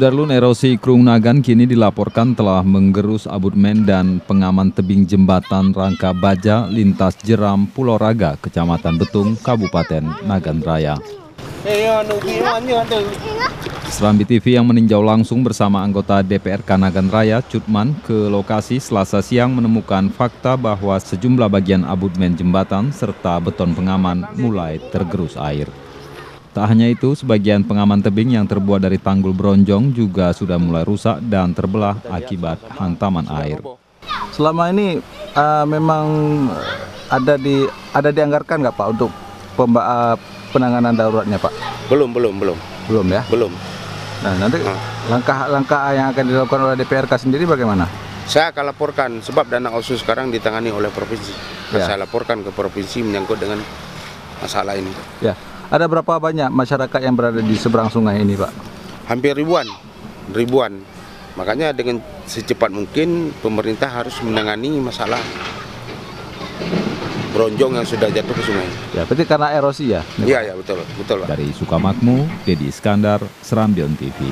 Sudarlun, erosi Krung Nagan kini dilaporkan telah menggerus abutmen dan pengaman tebing jembatan Rangka Baja lintas Jeram Pulau Raga, Kecamatan Betung, Kabupaten Nagan Raya. Serambi TV yang meninjau langsung bersama anggota DPRK Nagan Raya, Cutman, ke lokasi Selasa siang menemukan fakta bahwa sejumlah bagian abutmen jembatan serta beton pengaman mulai tergerus air. Tak hanya itu, sebagian pengaman tebing yang terbuat dari tanggul bronjong juga sudah mulai rusak dan terbelah akibat hantaman air. Selama ini memang ada dianggarkan nggak Pak untuk penanganan daruratnya Pak? Belum ya? Belum. Nah, nanti langkah yang akan dilakukan oleh DPRK sendiri bagaimana? Saya akan laporkan sebab dana otsus sekarang ditangani oleh provinsi. Ya. Saya laporkan ke provinsi menyangkut dengan masalah ini. Ya. Ada berapa banyak masyarakat yang berada di seberang sungai ini, Pak? Hampir ribuan. Makanya dengan secepat mungkin pemerintah harus menangani masalah bronjong yang sudah jatuh ke sungai. Ya, berarti karena erosi ya? Iya, betul. Pak. Dari Sukamakmur, Dedi Iskandar, Serambi TV.